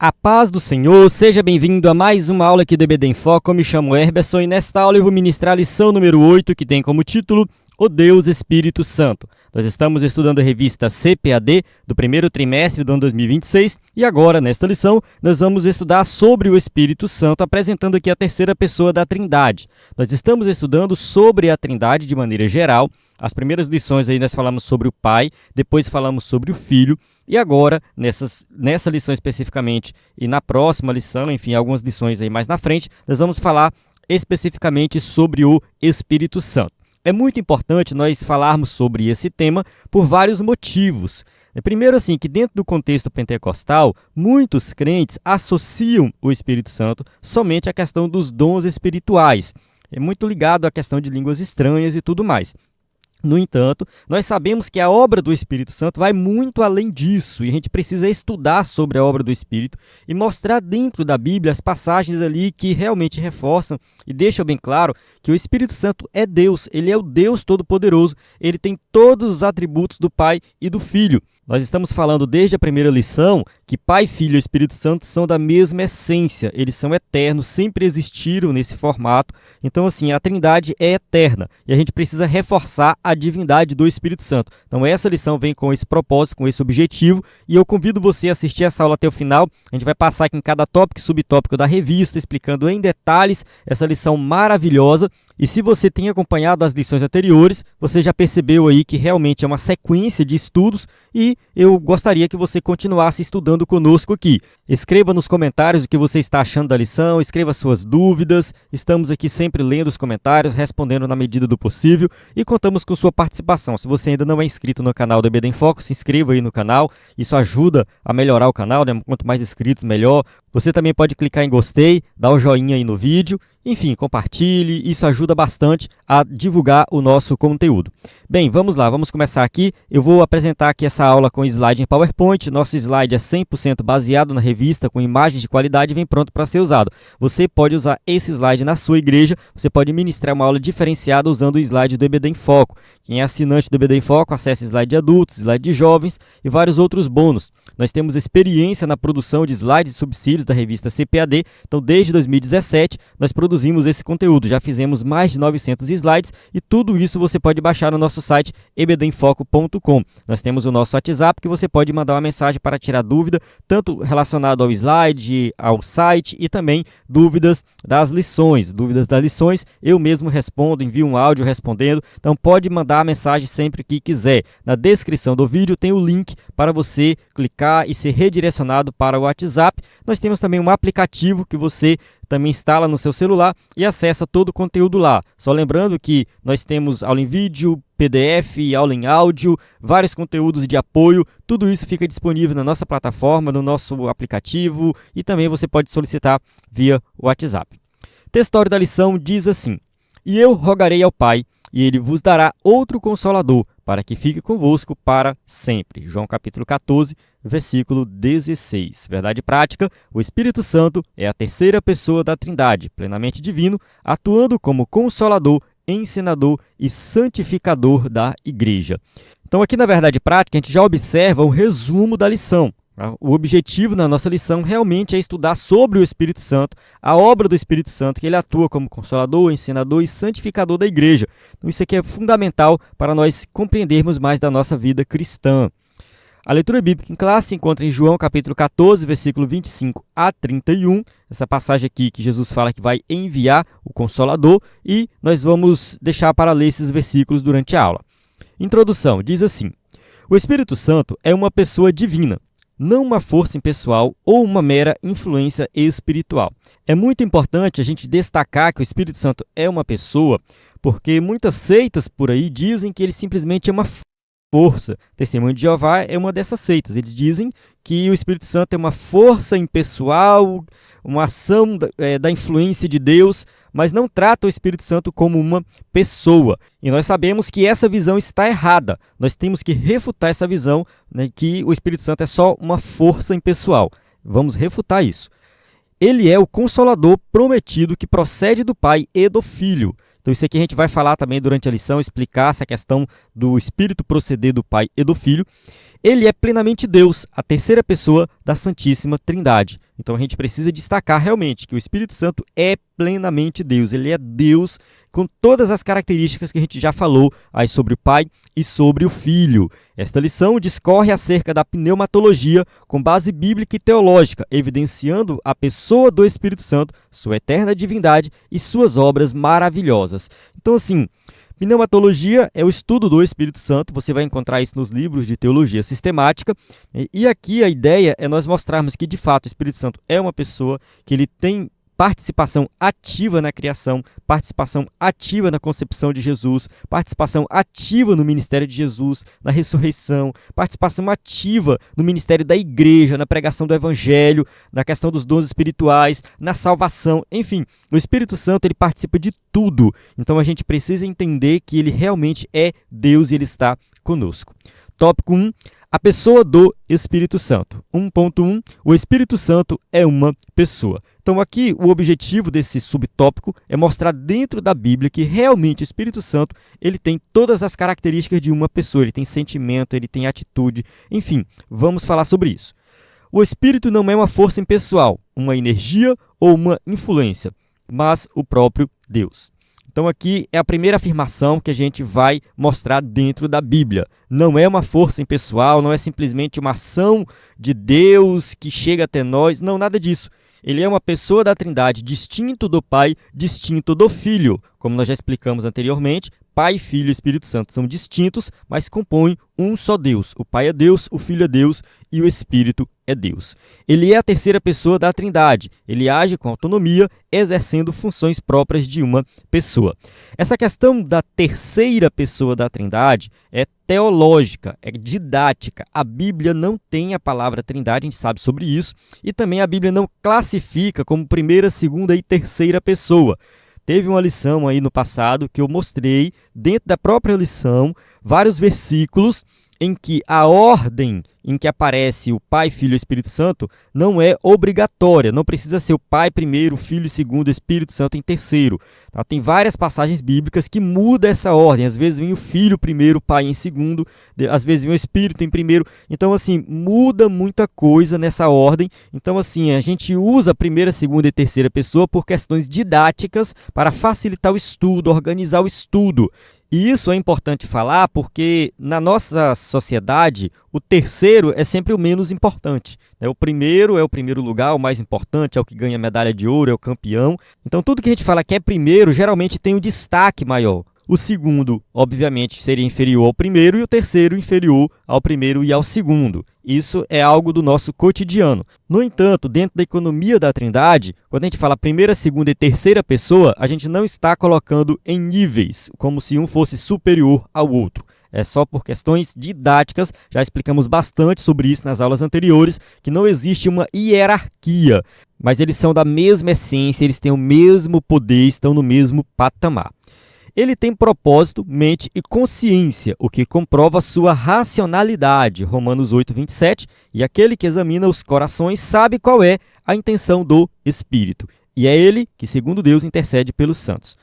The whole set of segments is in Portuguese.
A paz do Senhor, seja bem-vindo a mais uma aula aqui do EBD em Foco. Eu me chamo Herberson e nesta aula eu vou ministrar a lição número 8, que tem como título O Deus Espírito Santo. Nós estamos estudando a revista CPAD do primeiro trimestre do ano 2026 e agora, nesta lição, nós vamos estudar sobre o Espírito Santo, apresentando aqui a terceira pessoa da Trindade. Nós estamos estudando sobre a Trindade de maneira geral. As primeiras lições aí nós falamos sobre o Pai, depois falamos sobre o Filho, e agora, nessa lição especificamente, e na próxima lição, enfim, algumas lições aí mais na frente, nós vamos falar especificamente sobre o Espírito Santo. É muito importante nós falarmos sobre esse tema por vários motivos. Primeiro, assim, que dentro do contexto pentecostal, muitos crentes associam o Espírito Santo somente à questão dos dons espirituais. É muito ligado à questão de línguas estranhas e tudo mais. No entanto, nós sabemos que a obra do Espírito Santo vai muito além disso e a gente precisa estudar sobre a obra do Espírito e mostrar dentro da Bíblia as passagens ali que realmente reforçam e deixam bem claro que o Espírito Santo é Deus, ele é o Deus Todo-Poderoso, ele tem todos os atributos do Pai e do Filho. Nós estamos falando desde a primeira lição que Pai, Filho e Espírito Santo são da mesma essência, eles são eternos, sempre existiram nesse formato. Então, assim, a Trindade é eterna e a gente precisa reforçar a divindade do Espírito Santo. Então, essa lição vem com esse propósito, com esse objetivo, e eu convido você a assistir essa aula até o final. A gente vai passar aqui em cada tópico e subtópico da revista, explicando em detalhes essa lição maravilhosa. E se você tem acompanhado as lições anteriores, você já percebeu aí que realmente é uma sequência de estudos e eu gostaria que você continuasse estudando conosco aqui. Escreva nos comentários o que você está achando da lição, escreva suas dúvidas, estamos aqui sempre lendo os comentários, respondendo na medida do possível e contamos com sua participação. Se você ainda não é inscrito no canal do EBD em Foco, se inscreva aí no canal, isso ajuda a melhorar o canal, né? Quanto mais inscritos, melhor. Você também pode clicar em gostei, dar o joinha aí no vídeo. Enfim, compartilhe, isso ajuda bastante a divulgar o nosso conteúdo. Bem, vamos lá, vamos começar aqui. Eu vou apresentar aqui essa aula com slide em PowerPoint. Nosso slide é 100% baseado na revista, com imagens de qualidade e vem pronto para ser usado. Você pode usar esse slide na sua igreja, você pode ministrar uma aula diferenciada usando o slide do EBD em Foco. Quem é assinante do EBD em Foco, acesse slide de adultos, slide de jovens e vários outros bônus. Nós temos experiência na produção de slides e subsídios da revista CPAD, então desde 2017 nós produzimos esse conteúdo, já fizemos mais de 900 slides e tudo isso você pode baixar no nosso site ebdemfoco.com. Nós temos o nosso WhatsApp que você pode mandar uma mensagem para tirar dúvida, tanto relacionado ao slide, ao site e também dúvidas das lições. Dúvidas das lições eu mesmo respondo, envio um áudio respondendo, então pode mandar a mensagem sempre que quiser. Na descrição do vídeo tem o link para você clicar e ser redirecionado para o WhatsApp. Nós temos também um aplicativo que você também instala no seu celular e acessa todo o conteúdo lá. Só lembrando que nós temos aula em vídeo, PDF, aula em áudio, vários conteúdos de apoio, tudo isso fica disponível na nossa plataforma, no nosso aplicativo e também você pode solicitar via WhatsApp. O textório da lição diz assim: E eu rogarei ao Pai, e ele vos dará outro Consolador, para que fique convosco para sempre. João capítulo 14, versículo 16. Verdade prática, o Espírito Santo é a terceira pessoa da Trindade, plenamente divino, atuando como Consolador, ensinador e santificador da Igreja. Então aqui na Verdade Prática a gente já observa o resumo da lição. O objetivo na nossa lição realmente é estudar sobre o Espírito Santo, a obra do Espírito Santo, que ele atua como Consolador, ensinador e santificador da Igreja. Então isso aqui é fundamental para nós compreendermos mais da nossa vida cristã. A leitura bíblica em classe se encontra em João capítulo 14, versículo 25 a 31, essa passagem aqui que Jesus fala que vai enviar o Consolador e nós vamos deixar para ler esses versículos durante a aula. Introdução, diz assim: O Espírito Santo é uma pessoa divina, não uma força impessoal ou uma mera influência espiritual. É muito importante a gente destacar que o Espírito Santo é uma pessoa, porque muitas seitas por aí dizem que ele simplesmente é uma força. Testemunho de Jeová é uma dessas seitas. Eles dizem que o Espírito Santo é uma força impessoal, uma ação da influência de Deus, mas não trata o Espírito Santo como uma pessoa. E nós sabemos que essa visão está errada. Nós temos que refutar essa visão, né, que o Espírito Santo é só uma força impessoal. Vamos refutar isso. Ele é o Consolador prometido que procede do Pai e do Filho. Então isso aqui a gente vai falar também durante a lição, explicar essa questão do Espírito proceder do Pai e do Filho. Ele é plenamente Deus, a terceira pessoa da Santíssima Trindade. Então a gente precisa destacar realmente que o Espírito Santo é plenamente Deus. Ele é Deus com todas as características que a gente já falou aí sobre o Pai e sobre o Filho. Esta lição discorre acerca da pneumatologia com base bíblica e teológica, evidenciando a pessoa do Espírito Santo, sua eterna divindade e suas obras maravilhosas. Então, assim, pneumatologia é o estudo do Espírito Santo, você vai encontrar isso nos livros de teologia sistemática, e aqui a ideia é nós mostrarmos que, de fato, o Espírito Santo é uma pessoa, que ele tem participação ativa na criação, participação ativa na concepção de Jesus, participação ativa no ministério de Jesus, na ressurreição, participação ativa no ministério da igreja, na pregação do evangelho, na questão dos dons espirituais, na salvação, enfim, o Espírito Santo ele participa de tudo. Então a gente precisa entender que ele realmente é Deus e ele está conosco. Tópico 1. A pessoa do Espírito Santo. 1.1. O Espírito Santo é uma pessoa. Então aqui o objetivo desse subtópico é mostrar dentro da Bíblia que realmente o Espírito Santo ele tem todas as características de uma pessoa. Ele tem sentimento, ele tem atitude, enfim, vamos falar sobre isso. O Espírito não é uma força impessoal, uma energia ou uma influência, mas o próprio Deus. Então aqui é a primeira afirmação que a gente vai mostrar dentro da Bíblia. Não é uma força impessoal, não é simplesmente uma ação de Deus que chega até nós, não, nada disso. Ele é uma pessoa da Trindade, distinto do Pai, distinto do Filho. Como nós já explicamos anteriormente, Pai, Filho e Espírito Santo são distintos, mas compõem um só Deus. O Pai é Deus, o Filho é Deus e o Espírito é Deus. Ele é a terceira pessoa da Trindade. Ele age com autonomia, exercendo funções próprias de uma pessoa. Essa questão da terceira pessoa da Trindade é teológica, é didática. A Bíblia não tem a palavra Trindade, a gente sabe sobre isso, e também a Bíblia não classifica como primeira, segunda e terceira pessoa. Teve uma lição aí no passado que eu mostrei, dentro da própria lição, vários versículos em que a ordem em que aparece o Pai, Filho e Espírito Santo não é obrigatória. Não precisa ser o Pai primeiro, o Filho segundo, o Espírito Santo em terceiro. Tá? Tem várias passagens bíblicas que mudam essa ordem. Às vezes vem o Filho primeiro, o Pai em segundo, às vezes vem o Espírito em primeiro. Então, assim, muda muita coisa nessa ordem. Então, assim, a gente usa a primeira, segunda e terceira pessoa por questões didáticas para facilitar o estudo, organizar o estudo. E isso é importante falar porque na nossa sociedade o terceiro é sempre o menos importante. O primeiro é o primeiro lugar, o mais importante, é o que ganha medalha de ouro, é o campeão. Então tudo que a gente fala que é primeiro geralmente tem um destaque maior. O segundo, obviamente, seria inferior ao primeiro e o terceiro inferior ao primeiro e ao segundo. Isso é algo do nosso cotidiano. No entanto, dentro da economia da Trindade, quando a gente fala primeira, segunda e terceira pessoa, a gente não está colocando em níveis, como se um fosse superior ao outro. É só por questões didáticas, já explicamos bastante sobre isso nas aulas anteriores, que não existe uma hierarquia, mas eles são da mesma essência, eles têm o mesmo poder, estão no mesmo patamar. Ele tem propósito, mente e consciência, o que comprova sua racionalidade, Romanos 8:27, e aquele que examina os corações sabe qual é a intenção do Espírito, e é ele que, segundo Deus, intercede pelos santos.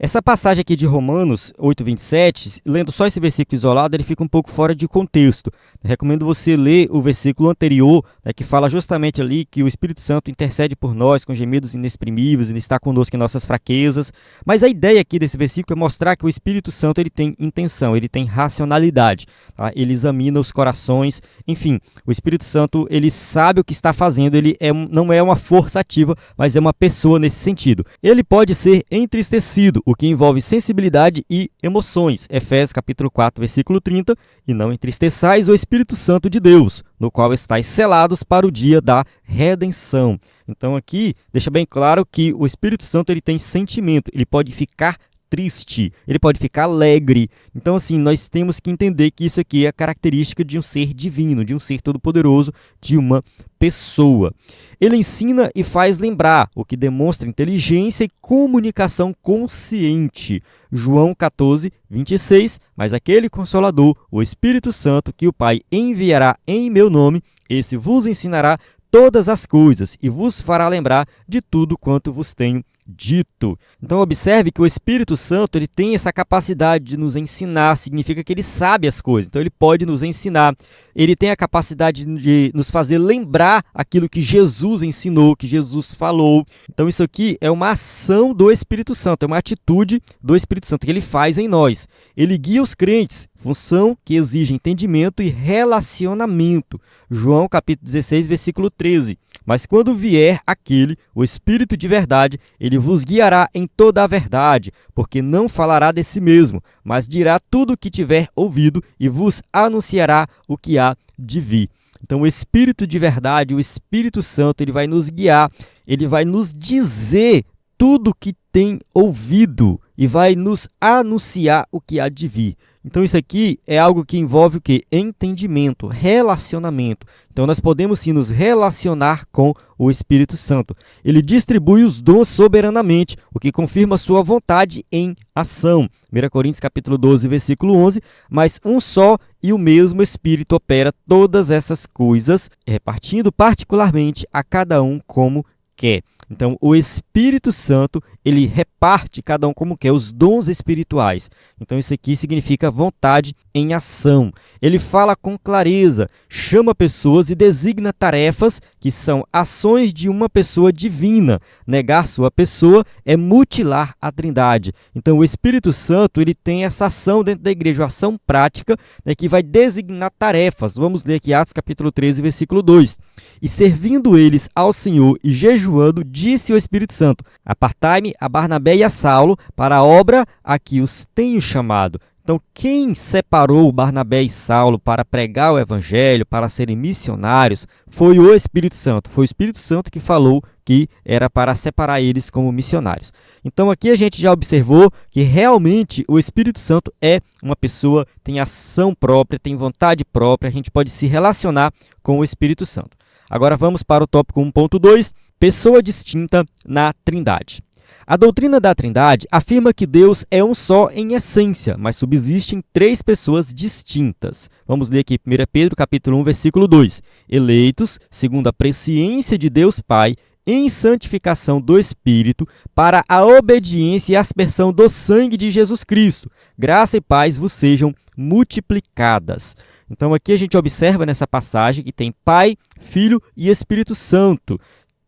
Essa passagem aqui de Romanos 8:27, lendo só esse versículo isolado, ele fica um pouco fora de contexto. Recomendo você ler o versículo anterior, que fala justamente ali que o Espírito Santo intercede por nós com gemidos inexprimíveis, ele está conosco em nossas fraquezas. Mas a ideia aqui desse versículo é mostrar que o Espírito Santo ele tem intenção, ele tem racionalidade, tá? Ele examina os corações, enfim, o Espírito Santo ele sabe o que está fazendo, ele não é uma força ativa, mas é uma pessoa nesse sentido. Ele pode ser entristecido, o que envolve sensibilidade e emoções. Efésios capítulo 4, versículo 30, e não entristeçais o Espírito Santo de Deus, no qual estáis selados para o dia da redenção. Então aqui deixa bem claro que o Espírito Santo ele tem sentimento, ele pode ficar triste, ele pode ficar alegre. Então, assim, nós temos que entender que isso aqui é a característica de um ser divino, de um ser todo-poderoso, de uma pessoa. Ele ensina e faz lembrar, o que demonstra inteligência e comunicação consciente. João 14:26, mas aquele Consolador, o Espírito Santo, que o Pai enviará em meu nome, esse vos ensinará todas as coisas e vos fará lembrar de tudo quanto vos tenho dito. Então observe que o Espírito Santo ele tem essa capacidade de nos ensinar, significa que ele sabe as coisas, então ele pode nos ensinar. Ele tem a capacidade de nos fazer lembrar aquilo que Jesus ensinou, que Jesus falou. Então isso aqui é uma ação do Espírito Santo, é uma atitude do Espírito Santo que ele faz em nós. Ele guia os crentes, função que exige entendimento e relacionamento. João capítulo 16, versículo 13. Mas quando vier aquele, o Espírito de verdade, ele vos guiará em toda a verdade, porque não falará de si mesmo, mas dirá tudo o que tiver ouvido e vos anunciará o que há de vir. Então o Espírito de verdade, o Espírito Santo, ele vai nos guiar, ele vai nos dizer tudo o que tem ouvido e vai nos anunciar o que há de vir. Então isso aqui é algo que envolve o quê? Entendimento, relacionamento. Então nós podemos sim nos relacionar com o Espírito Santo. Ele distribui os dons soberanamente, o que confirma sua vontade em ação. 1 Coríntios capítulo 12, versículo 11, mas um só e o mesmo Espírito opera todas essas coisas, repartindo particularmente a cada um como quer. Então, o Espírito Santo, ele reparte cada um como quer, os dons espirituais. Então, isso aqui significa vontade em ação. Ele fala com clareza, chama pessoas e designa tarefas que são ações de uma pessoa divina. Negar sua pessoa é mutilar a Trindade. Então, o Espírito Santo, ele tem essa ação dentro da igreja, uma ação prática, né, que vai designar tarefas. Vamos ler aqui Atos capítulo 13, versículo 2. E servindo eles ao Senhor e jejuando, disse o Espírito Santo: apartai-me a Barnabé e a Saulo para a obra a que os tenho chamado. Então, quem separou Barnabé e Saulo para pregar o evangelho, para serem missionários, foi o Espírito Santo. Foi o Espírito Santo que falou que era para separar eles como missionários. Então, aqui a gente já observou que realmente o Espírito Santo é uma pessoa, tem ação própria, tem vontade própria, a gente pode se relacionar com o Espírito Santo. Agora vamos para o tópico 1.2, pessoa distinta na Trindade. A doutrina da Trindade afirma que Deus é um só em essência, mas subsistem três pessoas distintas. Vamos ler aqui 1 Pedro capítulo 1, versículo 2. Eleitos, segundo a presciência de Deus Pai, em santificação do Espírito, para a obediência e aspersão do sangue de Jesus Cristo. Graça e paz vos sejam multiplicadas. Então aqui a gente observa nessa passagem que tem Pai, Filho e Espírito Santo,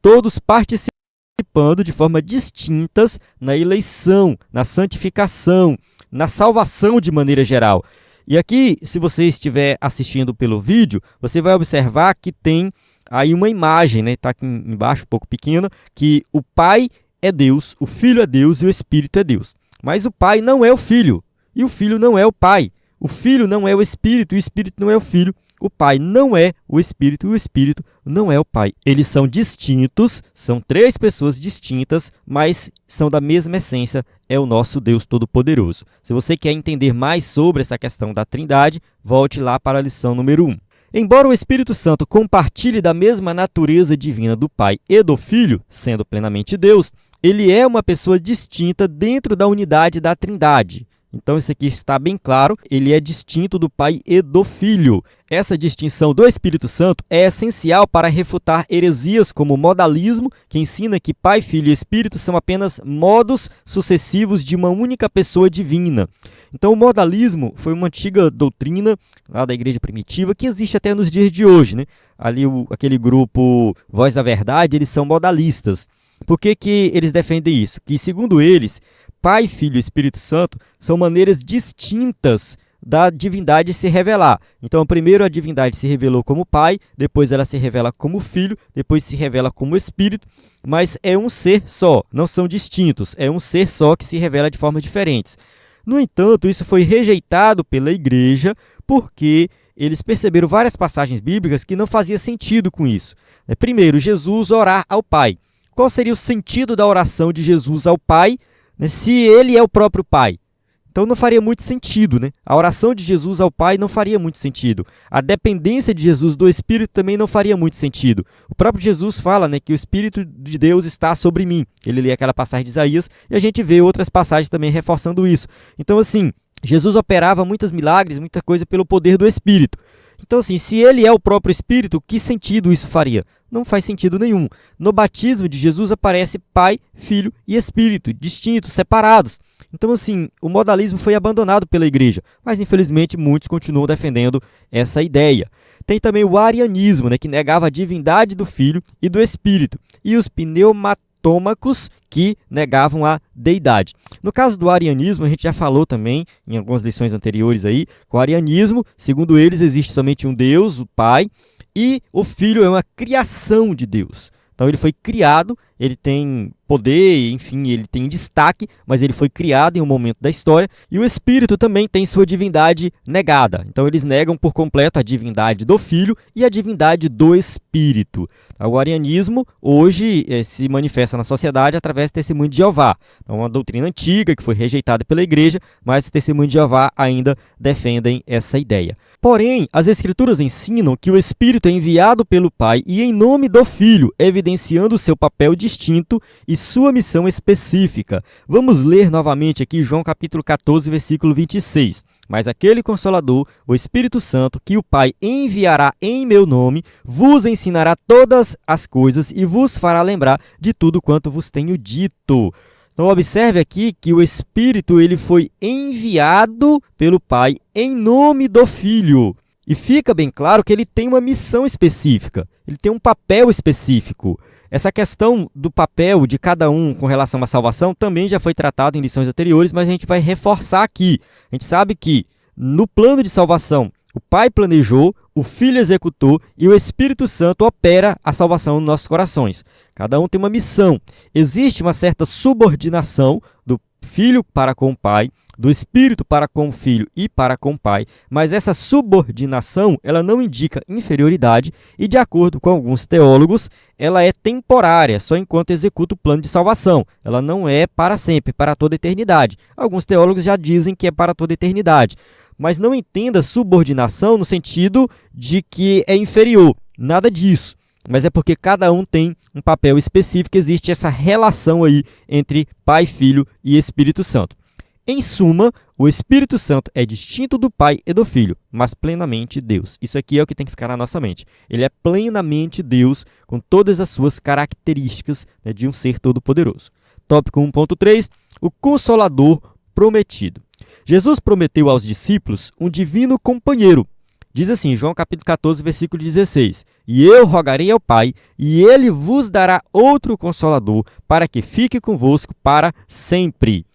todos participando de forma distintas na eleição, na santificação, na salvação de maneira geral. E aqui, se você estiver assistindo pelo vídeo, você vai observar que tem aí uma imagem, né? Está aqui embaixo, um pouco pequena, que o Pai é Deus, o Filho é Deus e o Espírito é Deus. Mas o Pai não é o Filho, e o Filho não é o Pai. O Filho não é o Espírito, e o Espírito não é o Filho. O Pai não é o Espírito, e o Espírito não é o Pai. Eles são distintos, são três pessoas distintas, mas são da mesma essência, é o nosso Deus Todo-Poderoso. Se você quer entender mais sobre essa questão da Trindade, volte lá para a lição número 1. Embora o Espírito Santo compartilhe da mesma natureza divina do Pai e do Filho, sendo plenamente Deus, ele é uma pessoa distinta dentro da unidade da Trindade. Então, isso aqui está bem claro, ele é distinto do Pai e do Filho. Essa distinção do Espírito Santo é essencial para refutar heresias como o modalismo, que ensina que Pai, Filho e Espírito são apenas modos sucessivos de uma única pessoa divina. Então, o modalismo foi uma antiga doutrina lá da igreja primitiva, que existe até nos dias de hoje, né? Ali, aquele grupo Voz da Verdade, eles são modalistas. Por que eles defendem isso? Que, segundo eles, Pai, Filho e Espírito Santo são maneiras distintas da divindade se revelar. Então, primeiro a divindade se revelou como Pai, depois ela se revela como Filho, depois se revela como Espírito, mas é um ser só, não são distintos, é um ser só que se revela de formas diferentes. No entanto, isso foi rejeitado pela igreja porque eles perceberam várias passagens bíblicas que não fazia sentido com isso. Primeiro, Jesus orar ao Pai. Qual seria o sentido da oração de Jesus ao Pai, né, se ele é o próprio Pai? Então não faria muito sentido, né? A oração de Jesus ao Pai não faria muito sentido. A dependência de Jesus do Espírito também não faria muito sentido. O próprio Jesus fala, né, que o Espírito de Deus está sobre mim. Ele lê aquela passagem de Isaías e a gente vê outras passagens também reforçando isso. Então, assim, Jesus operava muitos milagres, muita coisa pelo poder do Espírito. Então, assim, se ele é o próprio Espírito, que sentido isso faria? Não faz sentido nenhum. No batismo de Jesus aparece Pai, Filho e Espírito, distintos, separados. Então, assim, o modalismo foi abandonado pela igreja, mas infelizmente muitos continuam defendendo essa ideia. Tem também o arianismo, que negava a divindade do Filho e do Espírito, e os pneumatômacos, que negavam a deidade. No caso do arianismo, a gente já falou também em algumas lições anteriores aí, com o arianismo, segundo eles, existe somente um Deus, o Pai, e o Filho é uma criação de Deus. Então ele foi criado, ele tem poder, enfim, ele tem destaque, mas ele foi criado em um momento da história, e o Espírito também tem sua divindade negada. Então eles negam por completo a divindade do Filho e a divindade do Espírito. O arianismo hoje se manifesta na sociedade através do Testemunho de Jeová. É uma doutrina antiga que foi rejeitada pela igreja, mas os Testemunhos de Jeová ainda defendem essa ideia. Porém, as Escrituras ensinam que o Espírito é enviado pelo Pai e em nome do Filho, evidenciando seu papel distinto e sua missão específica. Vamos ler novamente aqui João capítulo 14, versículo 26. Mas aquele Consolador, o Espírito Santo, que o Pai enviará em meu nome, vos ensinará todas as coisas e vos fará lembrar de tudo quanto vos tenho dito. Então, observe aqui que o Espírito ele foi enviado pelo Pai em nome do Filho. E fica bem claro que ele tem uma missão específica, ele tem um papel específico. Essa questão do papel de cada um com relação à salvação também já foi tratada em lições anteriores, mas a gente vai reforçar aqui. A gente sabe que no plano de salvação, o Pai planejou, o Filho executou e o Espírito Santo opera a salvação nos nossos corações. Cada um tem uma missão. Existe uma certa subordinação do Filho para com o Pai, do Espírito para com o Filho e para com o Pai, mas essa subordinação ela não indica inferioridade e, de acordo com alguns teólogos, ela é temporária, só enquanto executa o plano de salvação. Ela não é para sempre, para toda a eternidade. Alguns teólogos já dizem que é para toda a eternidade, mas não entenda subordinação no sentido de que é inferior, nada disso. Mas é porque cada um tem um papel específico, existe essa relação aí entre Pai, Filho e Espírito Santo. Em suma, o Espírito Santo é distinto do Pai e do Filho, mas plenamente Deus. Isso aqui é o que tem que ficar na nossa mente. Ele é plenamente Deus, com todas as suas características de um ser todo-poderoso. Tópico 1.3, o Consolador prometido. Jesus prometeu aos discípulos um divino companheiro. Diz assim, João capítulo 14, versículo 16, e eu rogarei ao Pai, e ele vos dará outro Consolador, para que fique convosco para sempre.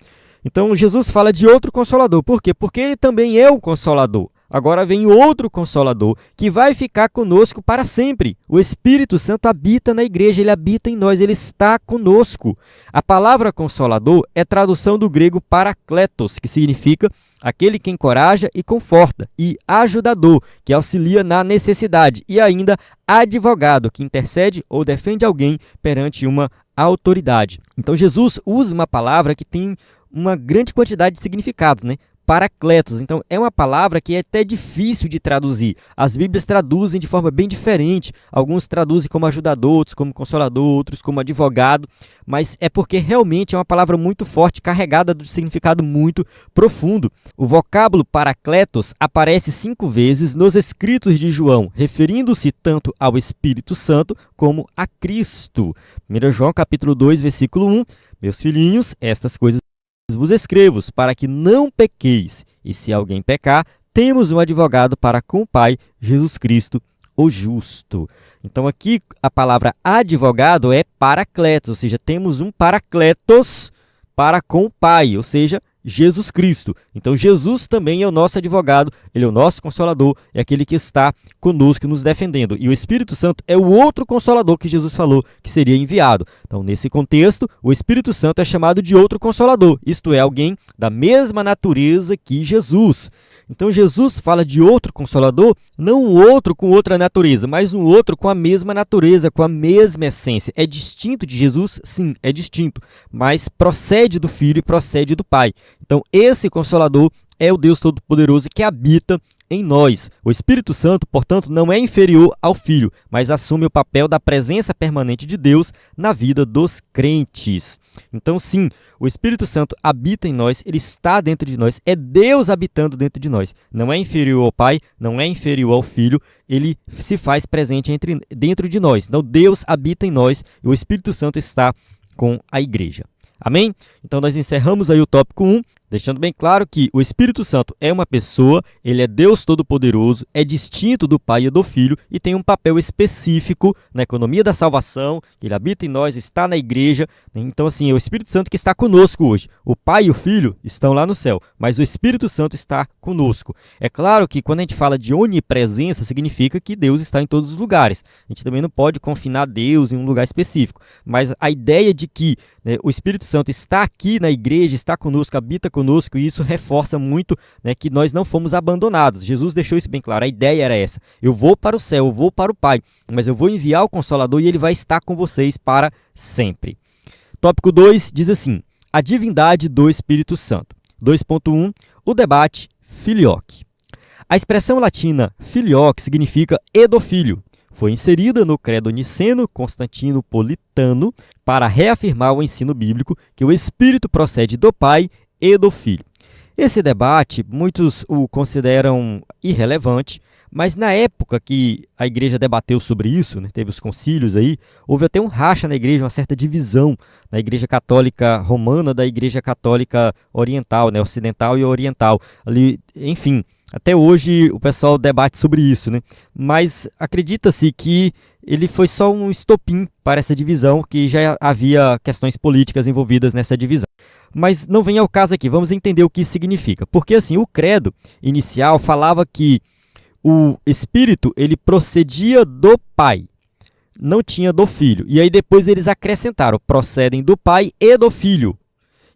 Então, Jesus fala de outro Consolador. Por quê? Porque ele também é o Consolador. Agora vem outro Consolador, que vai ficar conosco para sempre. O Espírito Santo habita na igreja, ele habita em nós, ele está conosco. A palavra Consolador é tradução do grego parakletos, que significa aquele que encoraja e conforta, e ajudador, que auxilia na necessidade, e ainda advogado, que intercede ou defende alguém perante uma autoridade. Então, Jesus usa uma palavra que tem uma grande quantidade de significados, Paracletos. Então, é uma palavra que é até difícil de traduzir. As Bíblias traduzem de forma bem diferente. Alguns traduzem como ajudador, outros como consolador, outros como advogado. Mas é porque realmente é uma palavra muito forte, carregada de significado muito profundo. O vocábulo Paracletos aparece 5 vezes nos escritos de João, referindo-se tanto ao Espírito Santo como a Cristo. 1 João capítulo 2, versículo 1. Meus filhinhos, estas coisas vos escrevo, para que não pequeis, e se alguém pecar, temos um advogado para com o Pai, Jesus Cristo, o justo. Então aqui a palavra advogado é paracletos, ou seja, temos um paracletos para com o Pai, ou seja, Jesus Cristo. Então Jesus também é o nosso advogado, ele é o nosso consolador, é aquele que está conosco nos defendendo. E o Espírito Santo é o outro consolador que Jesus falou que seria enviado. Então, nesse contexto, o Espírito Santo é chamado de outro consolador, isto é, alguém da mesma natureza que Jesus. Então, Jesus fala de outro consolador, não um outro com outra natureza, mas um outro com a mesma natureza, com a mesma essência. É distinto de Jesus? Sim, é distinto, mas procede do Filho e procede do Pai. Então, esse Consolador é o Deus Todo-Poderoso que habita em nós. O Espírito Santo, portanto, não é inferior ao Filho, mas assume o papel da presença permanente de Deus na vida dos crentes. Então, sim, o Espírito Santo habita em nós, ele está dentro de nós, é Deus habitando dentro de nós. Não é inferior ao Pai, não é inferior ao Filho, ele se faz presente dentro de nós. Então, Deus habita em nós e o Espírito Santo está com a igreja. Amém? Então, nós encerramos aí o tópico 1, deixando bem claro que o Espírito Santo é uma pessoa, ele é Deus Todo-Poderoso, é distinto do Pai e do Filho e tem um papel específico na economia da salvação, ele habita em nós, está na igreja. Então, assim, é o Espírito Santo que está conosco hoje. O Pai e o Filho estão lá no céu, mas o Espírito Santo está conosco. É claro que quando a gente fala de onipresença, significa que Deus está em todos os lugares. A gente também não pode confinar Deus em um lugar específico, mas a ideia de que o Espírito Santo está aqui na igreja, está conosco, habita conosco, e isso reforça muito que nós não fomos abandonados. Jesus deixou isso bem claro, a ideia era essa: eu vou para o céu, eu vou para o Pai, mas eu vou enviar o Consolador e ele vai estar com vocês para sempre. Tópico 2 diz assim: a divindade do Espírito Santo. 2.1, o debate filioque. A expressão latina filioque significa e do filho. Foi inserida no credo niceno-constantinopolitano para reafirmar o ensino bíblico que o Espírito procede do Pai e do Filho. Esse debate, muitos o consideram irrelevante, mas na época que a igreja debateu sobre isso, teve os concílios aí, houve até um racha na igreja, uma certa divisão na igreja católica romana da igreja católica oriental, ocidental e oriental. Ali, enfim, até hoje o pessoal debate sobre isso, mas acredita-se que ele foi só um estopim para essa divisão, que já havia questões políticas envolvidas nessa divisão. Mas não vem ao caso aqui, vamos entender o que isso significa. Porque assim, o credo inicial falava que o Espírito ele procedia do Pai, não tinha do Filho. E aí depois eles acrescentaram, procedem do Pai e do Filho.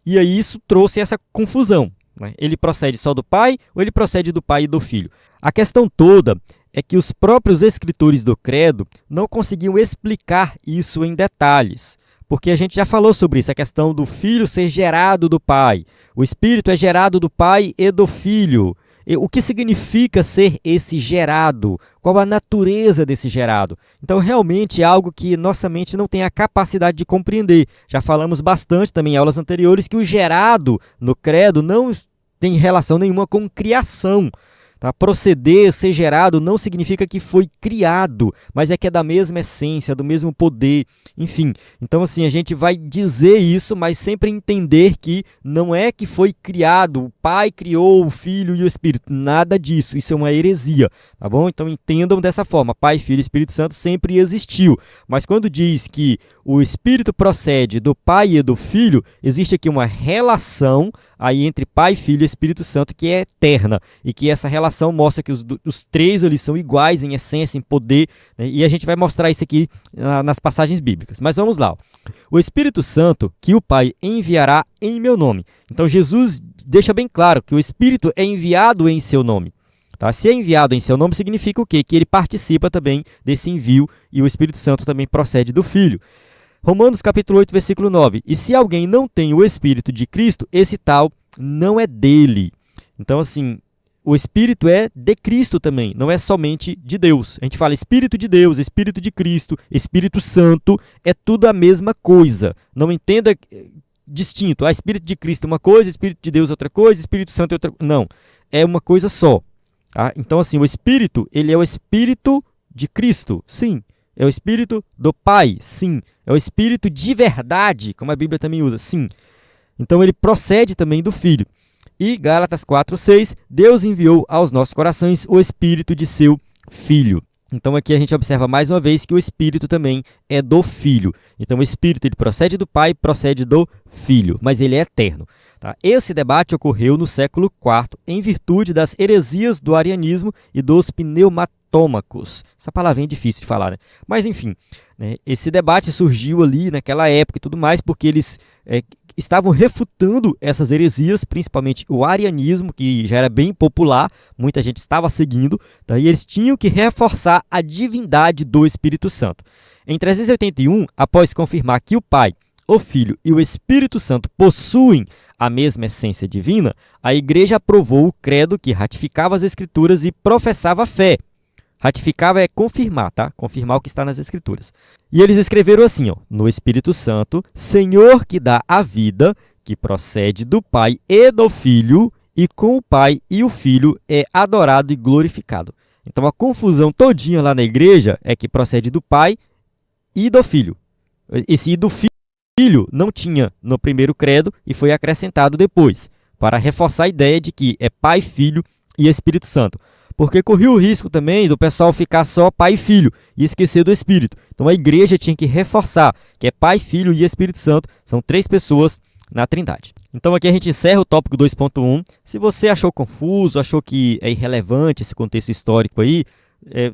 E aí isso trouxe essa confusão. Ele procede só do Pai ou ele procede do Pai e do Filho? A questão toda é que os próprios escritores do credo não conseguiam explicar isso em detalhes, porque a gente já falou sobre isso, a questão do Filho ser gerado do Pai. O Espírito é gerado do Pai e do Filho. O que significa ser esse gerado? Qual a natureza desse gerado? Então, realmente é algo que nossa mente não tem a capacidade de compreender. Já falamos bastante também em aulas anteriores que o gerado no credo não tem relação nenhuma com criação. Tá? Proceder, ser gerado, não significa que foi criado, mas é que é da mesma essência, do mesmo poder, enfim. Então, assim, a gente vai dizer isso, mas sempre entender que não é que foi criado, o Pai criou o Filho e o Espírito, nada disso, isso é uma heresia, tá bom? Então, entendam dessa forma, Pai, Filho e Espírito Santo sempre existiu, mas quando diz que o Espírito procede do Pai e do Filho, existe aqui uma relação aí entre Pai, Filho e Espírito Santo que é eterna, e que essa relação mostra que os três ali são iguais em essência, em poder, e a gente vai mostrar isso aqui nas passagens bíblicas. Mas vamos lá. O Espírito Santo que o Pai enviará em meu nome. Então Jesus deixa bem claro que o Espírito é enviado em seu nome. Tá? Se é enviado em seu nome, significa o quê? Que ele participa também desse envio e o Espírito Santo também procede do Filho. Romanos capítulo 8, versículo 9. E se alguém não tem o Espírito de Cristo, esse tal não é dele. Então, assim, o Espírito é de Cristo também, não é somente de Deus. A gente fala Espírito de Deus, Espírito de Cristo, Espírito Santo, é tudo a mesma coisa. Não entenda distinto. Espírito de Cristo é uma coisa, Espírito de Deus é outra coisa, Espírito Santo é outra coisa. Não, é uma coisa só. Tá? Então, assim, o Espírito, ele é o Espírito de Cristo, sim. É o Espírito do Pai, sim. É o Espírito de verdade, como a Bíblia também usa, sim. Então ele procede também do Filho. E Gálatas 4:6, Deus enviou aos nossos corações o Espírito de seu Filho. Então aqui a gente observa mais uma vez que o Espírito também é do Filho. Então o Espírito ele procede do Pai, procede do Filho, mas ele é eterno. Tá? Esse debate ocorreu no século IV, em virtude das heresias do arianismo e dos pneumatômacos. Essa palavra é difícil de falar, Mas enfim, esse debate surgiu ali naquela época e tudo mais, porque eles estavam refutando essas heresias, principalmente o arianismo, que já era bem popular, muita gente estava seguindo, daí eles tinham que reforçar a divindade do Espírito Santo. Em 381, após confirmar que o Pai o Filho e o Espírito Santo possuem a mesma essência divina, a Igreja aprovou o credo que ratificava as Escrituras e professava a fé. Ratificava é confirmar, tá? Confirmar o que está nas Escrituras. E eles escreveram assim, ó, no Espírito Santo, Senhor que dá a vida, que procede do Pai e do Filho, e com o Pai e o Filho é adorado e glorificado. Então a confusão todinha lá na igreja é que procede do Pai e do Filho. Esse do Filho não tinha no primeiro credo e foi acrescentado depois, para reforçar a ideia de que é Pai, Filho e Espírito Santo. Porque corria o risco também do pessoal ficar só Pai e Filho e esquecer do Espírito. Então a igreja tinha que reforçar que é Pai, Filho e Espírito Santo. São 3 pessoas na Trindade. Então aqui a gente encerra o tópico 2.1. Se você achou confuso, achou que é irrelevante esse contexto histórico aí,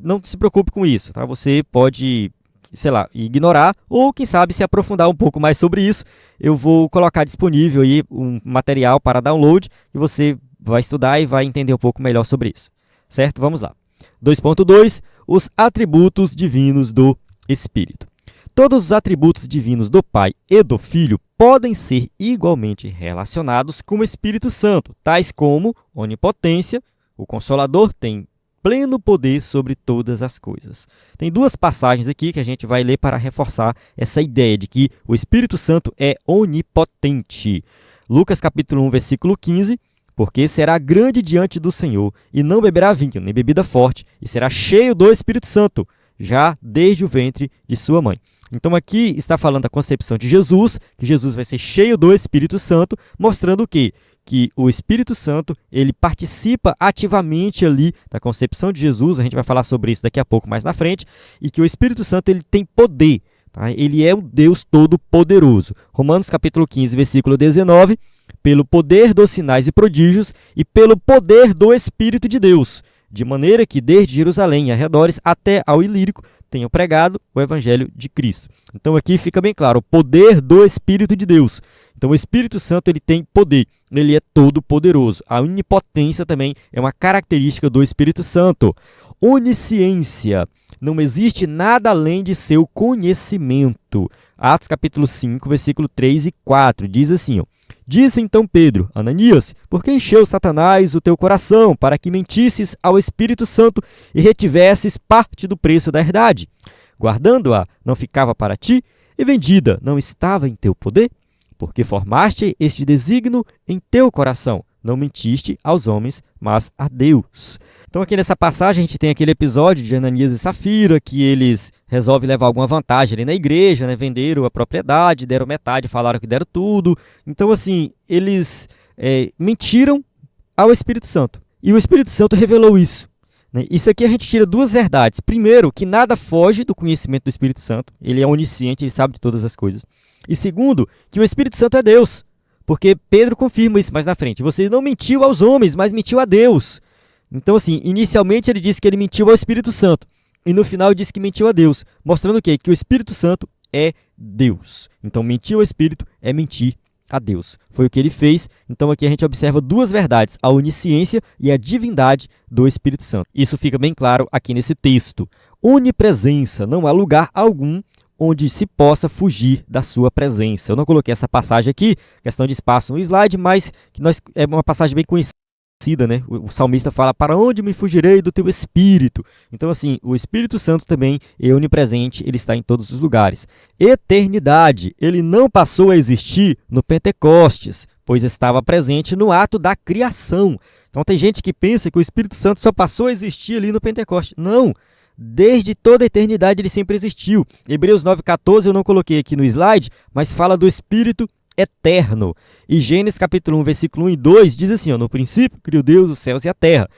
não se preocupe com isso, tá? Você pode, sei lá, ignorar ou, quem sabe, se aprofundar um pouco mais sobre isso. Eu vou colocar disponível aí um material para download e você vai estudar e vai entender um pouco melhor sobre isso. Certo? Vamos lá. 2.2. Os atributos divinos do Espírito. Todos os atributos divinos do Pai e do Filho podem ser igualmente relacionados com o Espírito Santo, tais como onipotência, o Consolador tem pleno poder sobre todas as coisas. Tem 2 passagens aqui que a gente vai ler para reforçar essa ideia de que o Espírito Santo é onipotente. Lucas capítulo 1, versículo 15, porque será grande diante do Senhor, e não beberá vinho, nem bebida forte, e será cheio do Espírito Santo, já desde o ventre de sua mãe. Então aqui está falando da concepção de Jesus, que Jesus vai ser cheio do Espírito Santo, mostrando o quê? Que o Espírito Santo, ele participa ativamente ali da concepção de Jesus, a gente vai falar sobre isso daqui a pouco mais na frente, e que o Espírito Santo, ele tem poder, tá? Ele é o Deus Todo-Poderoso. Romanos capítulo 15, versículo 19, pelo poder dos sinais e prodígios e pelo poder do Espírito de Deus, de maneira que desde Jerusalém e arredores até ao Ilírico tenham pregado o Evangelho de Cristo. Então aqui fica bem claro, o poder do Espírito de Deus. Então o Espírito Santo, ele tem poder, ele é todo poderoso. A onipotência também é uma característica do Espírito Santo. Onisciência, não existe nada além de seu conhecimento. Atos capítulo 5, versículo 3 e 4, diz assim, ó, disse então Pedro, Ananias, por que encheu Satanás o teu coração, para que mentisses ao Espírito Santo e retivesses parte do preço da herdade? Guardando-a, não ficava para ti, e vendida, não estava em teu poder? Porque formaste este desígnio em teu coração, não mentiste aos homens, mas a Deus. Então aqui nessa passagem a gente tem aquele episódio de Ananias e Safira, que eles resolvem levar alguma vantagem ali na igreja, né? Venderam a propriedade, deram metade, falaram que deram tudo. Então assim, eles mentiram ao Espírito Santo. E o Espírito Santo revelou isso. Né? Isso aqui a gente tira 2 verdades. Primeiro, que nada foge do conhecimento do Espírito Santo. Ele é onisciente, ele sabe de todas as coisas. E segundo, que o Espírito Santo é Deus. Porque Pedro confirma isso mais na frente. Você não mentiu aos homens, mas mentiu a Deus. Então, assim, inicialmente ele disse que ele mentiu ao Espírito Santo. E no final ele disse que mentiu a Deus. Mostrando o quê? Que o Espírito Santo é Deus. Então, mentir ao Espírito é mentir a Deus. Foi o que ele fez. Então, aqui a gente observa 2 verdades. A onisciência e a divindade do Espírito Santo. Isso fica bem claro aqui nesse texto. Onipresença. Não há lugar algum onde se possa fugir da sua presença. Eu não coloquei essa passagem aqui, questão de espaço no slide, mas é uma passagem bem conhecida, né? O salmista fala, para onde me fugirei do teu Espírito? Então, assim, o Espírito Santo também é onipresente, ele está em todos os lugares. Eternidade, ele não passou a existir no Pentecostes, pois estava presente no ato da criação. Então, tem gente que pensa que o Espírito Santo só passou a existir ali no Pentecostes. Não! Desde toda a eternidade ele sempre existiu. Hebreus 9,14 eu não coloquei aqui no slide, mas fala do Espírito eterno. E Gênesis capítulo 1, versículo 1 e 2 diz assim, ó, no princípio criou Deus os céus e a terra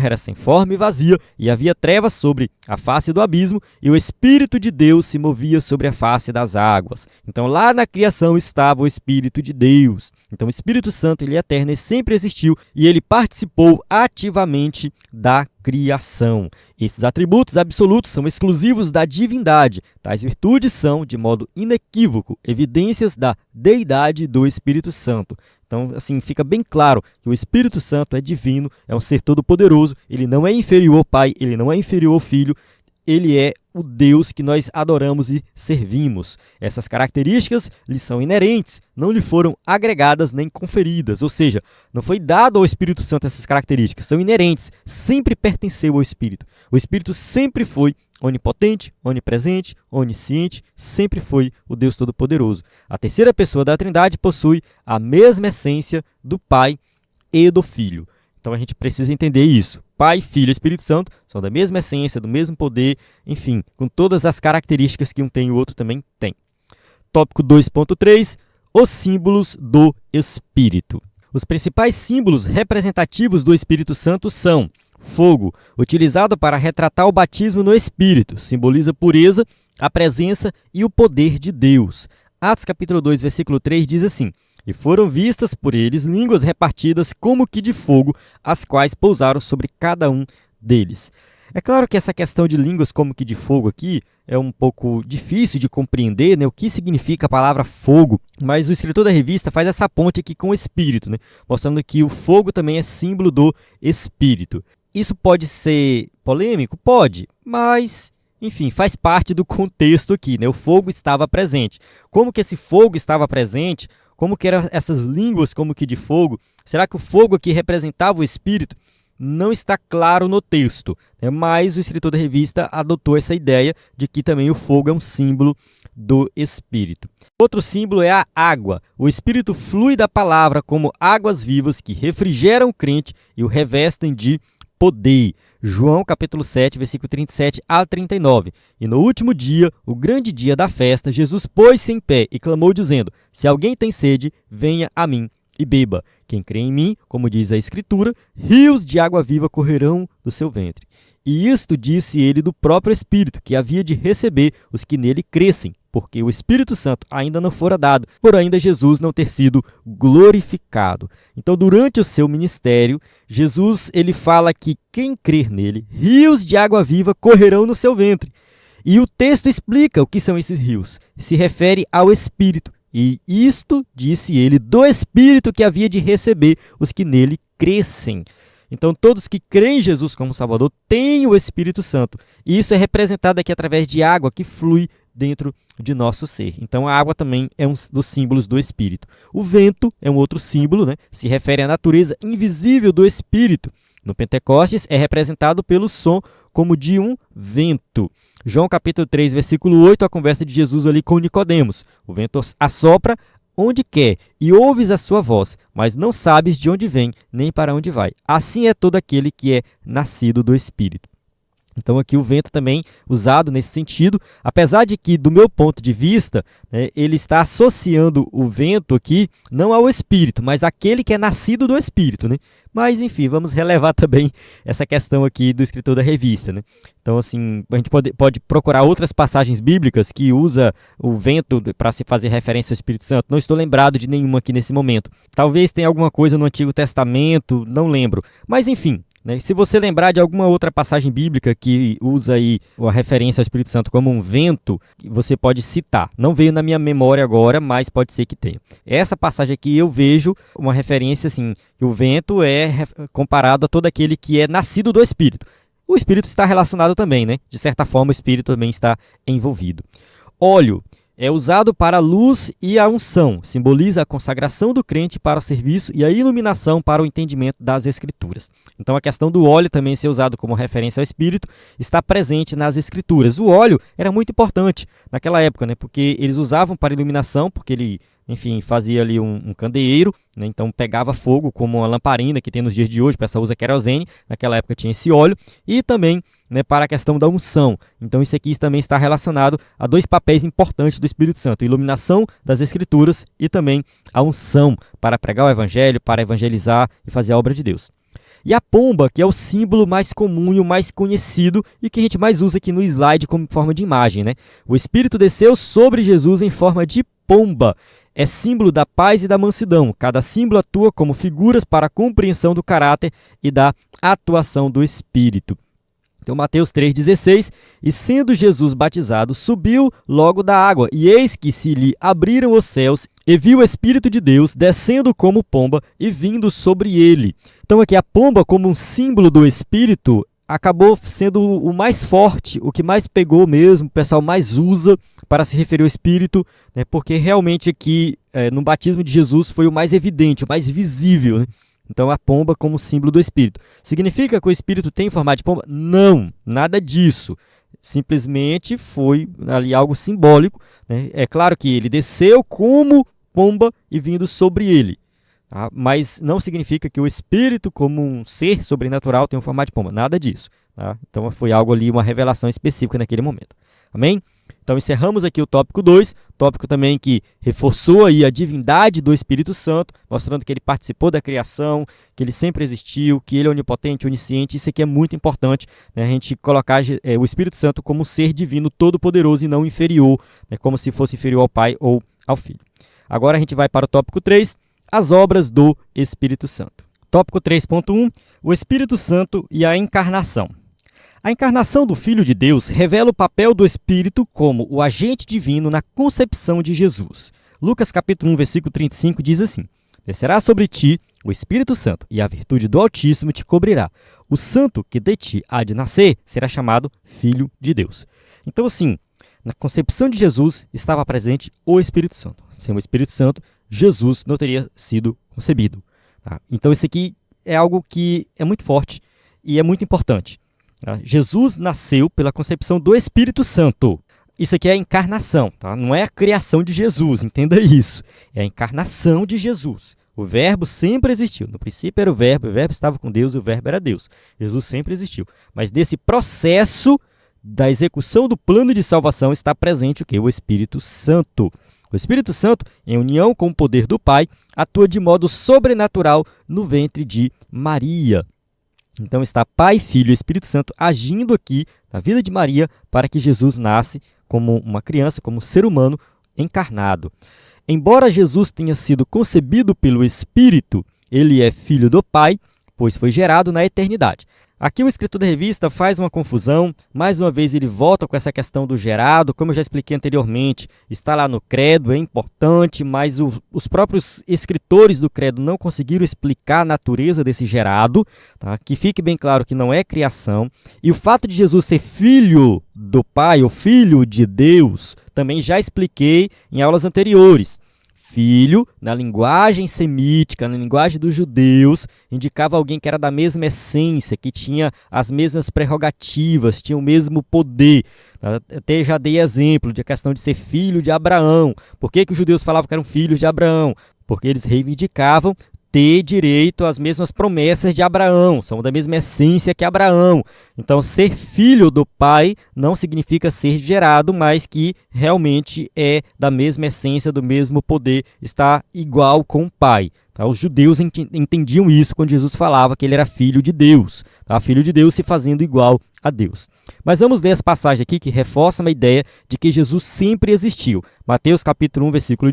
era sem forma e vazia, e havia trevas sobre a face do abismo, e o Espírito de Deus se movia sobre a face das águas. Então lá na criação estava o Espírito de Deus. Então o Espírito Santo, ele é eterno, ele sempre existiu, e ele participou ativamente da criação. Esses atributos absolutos são exclusivos da divindade. Tais virtudes são, de modo inequívoco, evidências da deidade do Espírito Santo. Então, assim, fica bem claro que o Espírito Santo é divino, é um ser todo-poderoso, ele não é inferior ao Pai, ele não é inferior ao Filho, ele é o Deus que nós adoramos e servimos. Essas características lhe são inerentes, não lhe foram agregadas nem conferidas, ou seja, não foi dado ao Espírito Santo essas características, são inerentes, sempre pertenceu ao Espírito. O Espírito sempre foi onipotente, onipresente, onisciente, sempre foi o Deus Todo-Poderoso. A terceira pessoa da Trindade possui a mesma essência do Pai e do Filho. Então a gente precisa entender isso. Pai, Filho e Espírito Santo são da mesma essência, do mesmo poder, enfim, com todas as características que um tem e o outro também tem. Tópico 2.3, os símbolos do Espírito. Os principais símbolos representativos do Espírito Santo são fogo, utilizado para retratar o batismo no Espírito, simboliza a pureza, a presença e o poder de Deus. Atos capítulo 2, versículo 3 diz assim: e foram vistas por eles línguas repartidas como que de fogo, as quais pousaram sobre cada um deles. É claro que essa questão de línguas como que de fogo aqui é um pouco difícil de compreender, né, o que significa a palavra fogo, mas o escritor da revista faz essa ponte aqui com o Espírito, né, mostrando que o fogo também é símbolo do Espírito. Isso pode ser polêmico? Pode, mas, enfim, faz parte do contexto aqui, né? O fogo estava presente. Como que esse fogo estava presente? Como que eram essas línguas como que de fogo? Será que o fogo aqui representava o Espírito? Não está claro no texto, né? Mas o escritor da revista adotou essa ideia de que também o fogo é um símbolo do Espírito. Outro símbolo é a água. O Espírito flui da palavra como águas vivas que refrigeram o crente e o revestem de poder. João capítulo 7, versículo 37 a 39. E no último dia, o grande dia da festa, Jesus pôs-se em pé e clamou dizendo: se alguém tem sede, venha a mim e beba. Quem crê em mim, como diz a Escritura, rios de água viva correrão do seu ventre. E isto disse ele do próprio Espírito, que havia de receber os que nele crescem, porque o Espírito Santo ainda não fora dado, por ainda Jesus não ter sido glorificado. Então, durante o seu ministério, Jesus ele fala que quem crer nele, rios de água viva correrão no seu ventre. E o texto explica o que são esses rios. Se refere ao Espírito. E isto, disse ele, do Espírito que havia de receber os que nele crescem. Então, todos que creem em Jesus como Salvador têm o Espírito Santo. E isso é representado aqui através de água que flui dentro de nosso ser. Então, a água também é um dos símbolos do Espírito. O vento é um outro símbolo, né? Se refere à natureza invisível do Espírito. No Pentecostes, é representado pelo som como de um vento. João capítulo 3, versículo 8, a conversa de Jesus ali com Nicodemos. O vento assopra onde quer, e ouves a sua voz, mas não sabes de onde vem, nem para onde vai. Assim é todo aquele que é nascido do Espírito. Então aqui o vento também usado nesse sentido, apesar de que, do meu ponto de vista, né, ele está associando o vento aqui não ao Espírito, mas àquele que é nascido do Espírito, né? Mas, enfim, vamos relevar também essa questão aqui do escritor da revista, né? Então, assim, a gente pode procurar outras passagens bíblicas que usa o vento para se fazer referência ao Espírito Santo. Não estou lembrado de nenhuma aqui nesse momento. Talvez tenha alguma coisa no Antigo Testamento, não lembro. Mas, enfim, né, se você lembrar de alguma outra passagem bíblica que usa aí a referência ao Espírito Santo como um vento, você pode citar. Não veio na minha memória agora, mas pode ser que tenha. Essa passagem aqui eu vejo uma referência assim, que o vento é comparado a todo aquele que é nascido do Espírito. O Espírito está relacionado também, né? De certa forma, o Espírito também está envolvido. Óleo é usado para a luz e a unção. Simboliza a consagração do crente para o serviço e a iluminação para o entendimento das Escrituras. Então, a questão do óleo também ser usado como referência ao Espírito está presente nas Escrituras. O óleo era muito importante naquela época, né? Porque eles usavam para iluminação, porque ele, enfim, fazia ali um candeeiro, né? Então pegava fogo como a lamparina que tem nos dias de hoje, o pessoal usa querosene, naquela época tinha esse óleo, e também, né, para a questão da unção. Então isso aqui também está relacionado a dois papéis importantes do Espírito Santo, a iluminação das Escrituras e também a unção para pregar o Evangelho, para evangelizar e fazer a obra de Deus. E a pomba, que é o símbolo mais comum e o mais conhecido e que a gente mais usa aqui no slide como forma de imagem, né? O Espírito desceu sobre Jesus em forma de pomba. É símbolo da paz e da mansidão. Cada símbolo atua como figuras para a compreensão do caráter e da atuação do Espírito. Então, Mateus 3,16, e sendo Jesus batizado, subiu logo da água, e eis que se lhe abriram os céus, e viu o Espírito de Deus descendo como pomba e vindo sobre ele. Então, aqui a pomba como um símbolo do Espírito, acabou sendo o mais forte, o que mais pegou mesmo, o pessoal mais usa para se referir ao Espírito, né, porque realmente aqui no batismo de Jesus foi o mais evidente, o mais visível, né? Então a pomba como símbolo do Espírito. Significa que o Espírito tem formato de pomba? Não, nada disso. Simplesmente foi ali algo simbólico, né? É claro que ele desceu como pomba e vindo sobre ele. Tá? Mas não significa que o Espírito, como um ser sobrenatural, tem um formato de pomba. Nada disso. Tá? Então foi algo ali, uma revelação específica naquele momento. Amém? Então encerramos aqui o tópico 2, tópico também que reforçou aí a divindade do Espírito Santo, mostrando que ele participou da criação, que ele sempre existiu, que ele é onipotente, onisciente. Isso aqui é muito importante, né? A gente colocar o Espírito Santo como um ser divino todo-poderoso e não inferior, né? Como se fosse inferior ao Pai ou ao Filho. Agora a gente vai para o tópico 3, as obras do Espírito Santo. Tópico 3.1, o Espírito Santo e a encarnação. A encarnação do Filho de Deus revela o papel do Espírito como o agente divino na concepção de Jesus. Lucas capítulo 1, versículo 35 diz assim: Descerá sobre ti o Espírito Santo, e a virtude do Altíssimo te cobrirá. O santo que de ti há de nascer será chamado Filho de Deus. Então, assim, na concepção de Jesus estava presente o Espírito Santo. Sem o Espírito Santo, Jesus não teria sido concebido. Tá? Então, isso aqui é algo que é muito forte e é muito importante. Tá? Jesus nasceu pela concepção do Espírito Santo. Isso aqui é a encarnação, tá? Não é a criação de Jesus, entenda isso. É a encarnação de Jesus. O verbo sempre existiu. No princípio era o verbo estava com Deus e o verbo era Deus. Jesus sempre existiu. Mas nesse processo da execução do plano de salvação está presente o quê? O Espírito Santo. O Espírito Santo, em união com o poder do Pai, atua de modo sobrenatural no ventre de Maria. Então está Pai, Filho e Espírito Santo agindo aqui na vida de Maria para que Jesus nasce como uma criança, como um ser humano encarnado. Embora Jesus tenha sido concebido pelo Espírito, ele é filho do Pai, pois foi gerado na eternidade. Aqui o escritor da revista faz uma confusão, mais uma vez ele volta com essa questão do gerado, como eu já expliquei anteriormente, está lá no credo, é importante, mas os próprios escritores do credo não conseguiram explicar a natureza desse gerado, tá? Que fique bem claro que não é criação, e o fato de Jesus ser filho do Pai, ou filho de Deus, também já expliquei em aulas anteriores. Filho, na linguagem semítica, na linguagem dos judeus, indicava alguém que era da mesma essência, que tinha as mesmas prerrogativas, tinha o mesmo poder. Até já dei exemplo de questão de ser filho de Abraão. Por que os judeus falavam que eram filhos de Abraão? Porque eles reivindicavam ter direito às mesmas promessas de Abraão, são da mesma essência que Abraão. Então, ser filho do Pai não significa ser gerado, mas que realmente é da mesma essência, do mesmo poder, está igual com o Pai. Tá? Os judeus entendiam isso quando Jesus falava que ele era filho de Deus, tá? Filho de Deus se fazendo igual a Deus. Mas vamos ler as passagens aqui que reforçam a ideia de que Jesus sempre existiu. Mateus capítulo 1, versículo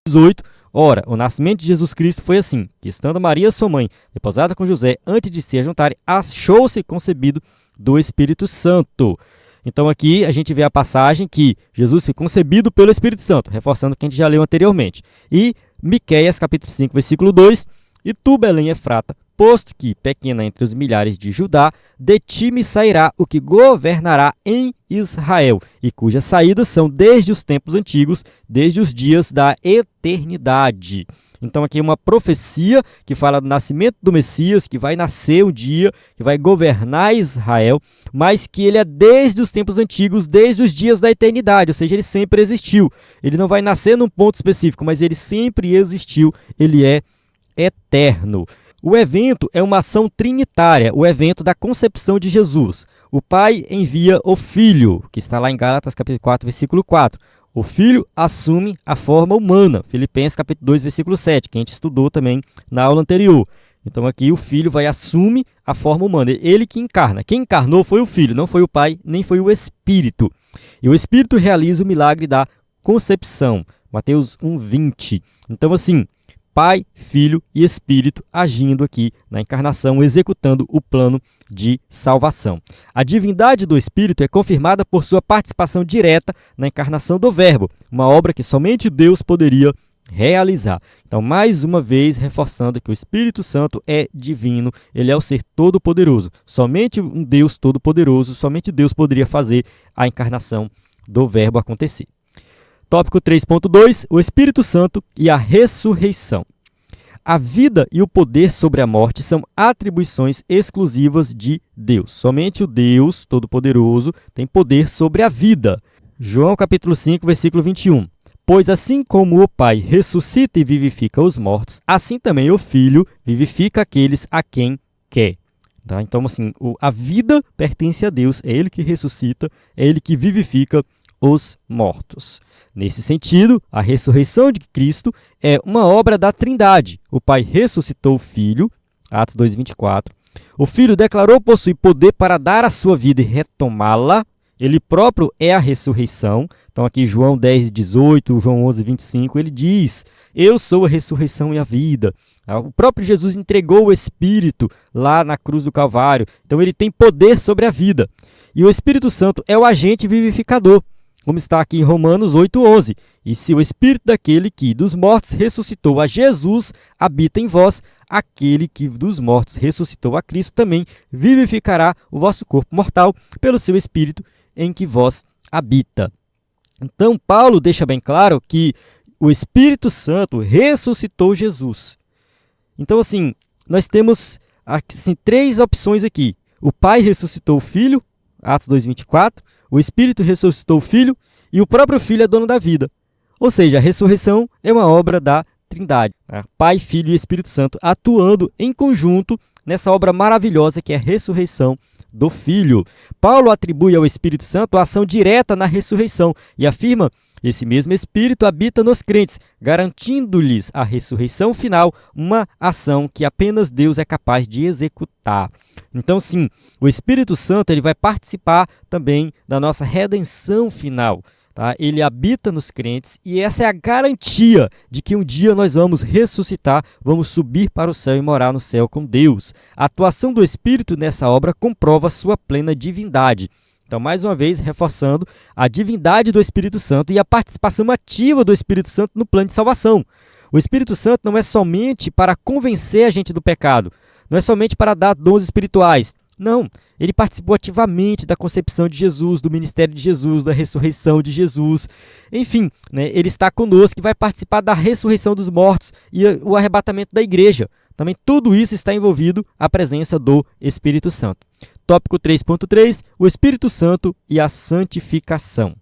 18. Ora, o nascimento de Jesus Cristo foi assim, que estando Maria, sua mãe, repousada com José, antes de se ajuntarem, achou-se concebido do Espírito Santo. Então aqui a gente vê a passagem que Jesus foi concebido pelo Espírito Santo, reforçando o que a gente já leu anteriormente. E Miqueias, capítulo 5, versículo 2, E tu, Belém Efrata, posto que, pequena entre os milhares de Judá, de ti me sairá o que governará em Israel, e cujas saídas são desde os tempos antigos, desde os dias da eternidade. Então aqui é uma profecia que fala do nascimento do Messias, que vai nascer um dia, que vai governar Israel, mas que ele é desde os tempos antigos, desde os dias da eternidade, ou seja, ele sempre existiu. Ele não vai nascer num ponto específico, mas ele sempre existiu, ele é eterno. O evento é uma ação trinitária, o evento da concepção de Jesus. O Pai envia o Filho, que está lá em Gálatas capítulo 4, versículo 4. O Filho assume a forma humana, Filipenses capítulo 2, versículo 7, que a gente estudou também na aula anterior. Então aqui o Filho assume a forma humana, ele que encarna. Quem encarnou foi o Filho, não foi o Pai, nem foi o Espírito. E o Espírito realiza o milagre da concepção, Mateus 1, 20. Então assim, Pai, Filho e Espírito agindo aqui na encarnação, executando o plano de salvação. A divindade do Espírito é confirmada por sua participação direta na encarnação do Verbo, uma obra que somente Deus poderia realizar. Então, mais uma vez, reforçando que o Espírito Santo é divino, ele é o ser todo-poderoso. Somente um Deus todo-poderoso, somente Deus poderia fazer a encarnação do Verbo acontecer. Tópico 3.2, o Espírito Santo e a ressurreição. A vida e o poder sobre a morte são atribuições exclusivas de Deus. Somente o Deus todo-poderoso tem poder sobre a vida. João capítulo 5, versículo 21. Pois assim como o Pai ressuscita e vivifica os mortos, assim também o Filho vivifica aqueles a quem quer. Tá? Então, assim, a vida pertence a Deus, é Ele que ressuscita, é Ele que vivifica os mortos. Nesse sentido, a ressurreição de Cristo é uma obra da Trindade. O Pai ressuscitou o Filho, Atos 2:24. O Filho declarou possuir poder para dar a sua vida e retomá-la. Ele próprio é a ressurreição. Então aqui João 10:18, João 11:25, ele diz: eu sou a ressurreição e a vida. O próprio Jesus entregou o Espírito lá na cruz do Calvário. Então ele tem poder sobre a vida. E o Espírito Santo é o agente vivificador, como está aqui em Romanos 8:11. E se o Espírito daquele que dos mortos ressuscitou a Jesus habita em vós, aquele que dos mortos ressuscitou a Cristo também vivificará o vosso corpo mortal pelo seu Espírito em que vós habita. Então, Paulo deixa bem claro que o Espírito Santo ressuscitou Jesus. Então, assim, nós temos assim, 3 opções aqui. O Pai ressuscitou o Filho, Atos 2:24, o Espírito ressuscitou o Filho e o próprio Filho é dono da vida. Ou seja, a ressurreição é uma obra da Trindade. Né? Pai, Filho e Espírito Santo atuando em conjunto nessa obra maravilhosa que é a ressurreição do Filho. Paulo atribui ao Espírito Santo a ação direta na ressurreição e afirma: esse mesmo Espírito habita nos crentes, garantindo-lhes a ressurreição final, uma ação que apenas Deus é capaz de executar. Então, sim, o Espírito Santo ele vai participar também da nossa redenção final. Tá? Ele habita nos crentes e essa é a garantia de que um dia nós vamos ressuscitar, vamos subir para o céu e morar no céu com Deus. A atuação do Espírito nessa obra comprova sua plena divindade. Então, mais uma vez, reforçando a divindade do Espírito Santo e a participação ativa do Espírito Santo no plano de salvação. O Espírito Santo não é somente para convencer a gente do pecado, não é somente para dar dons espirituais. Não, ele participou ativamente da concepção de Jesus, do ministério de Jesus, da ressurreição de Jesus. Enfim, né, ele está conosco e vai participar da ressurreição dos mortos e o arrebatamento da igreja. Também tudo isso está envolvido a presença do Espírito Santo. Tópico 3.3, o Espírito Santo e a santificação.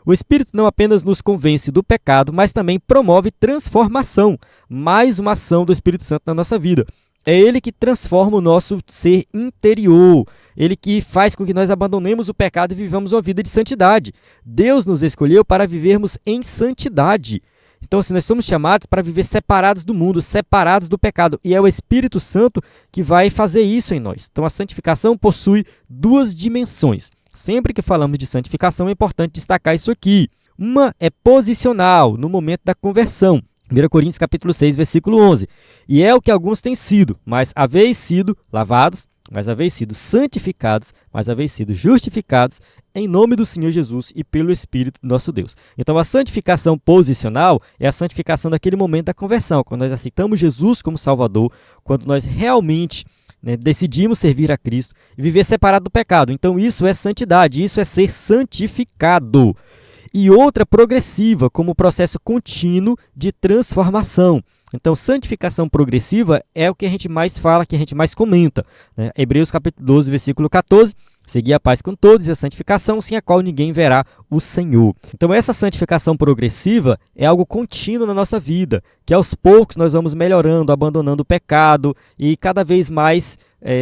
O Espírito não apenas nos convence do pecado, mas também promove transformação, mais uma ação do Espírito Santo na nossa vida. É Ele que transforma o nosso ser interior, Ele que faz com que nós abandonemos o pecado e vivamos uma vida de santidade. Deus nos escolheu para vivermos em santidade. Então, assim, nós somos chamados para viver separados do mundo, separados do pecado. E é o Espírito Santo que vai fazer isso em nós. Então, a santificação possui 2 dimensões. Sempre que falamos de santificação, é importante destacar isso aqui. Uma é posicional, no momento da conversão. 1 Coríntios capítulo 6, versículo 11. E é o que alguns têm sido, mas haveis sido lavados, mas haveis sido santificados, mas haveis sido justificados em nome do Senhor Jesus e pelo Espírito do nosso Deus. Então, a santificação posicional é a santificação daquele momento da conversão, quando nós aceitamos Jesus como Salvador, quando nós realmente decidimos servir a Cristo e viver separado do pecado. Então, isso é santidade, isso é ser santificado. E outra progressiva, como processo contínuo de transformação. Então, santificação progressiva é o que a gente mais fala, que a gente mais comenta. Né? Hebreus capítulo 12, versículo 14, seguir a paz com todos e a santificação, sem a qual ninguém verá o Senhor. Então, essa santificação progressiva é algo contínuo na nossa vida, que aos poucos nós vamos melhorando, abandonando o pecado e cada vez mais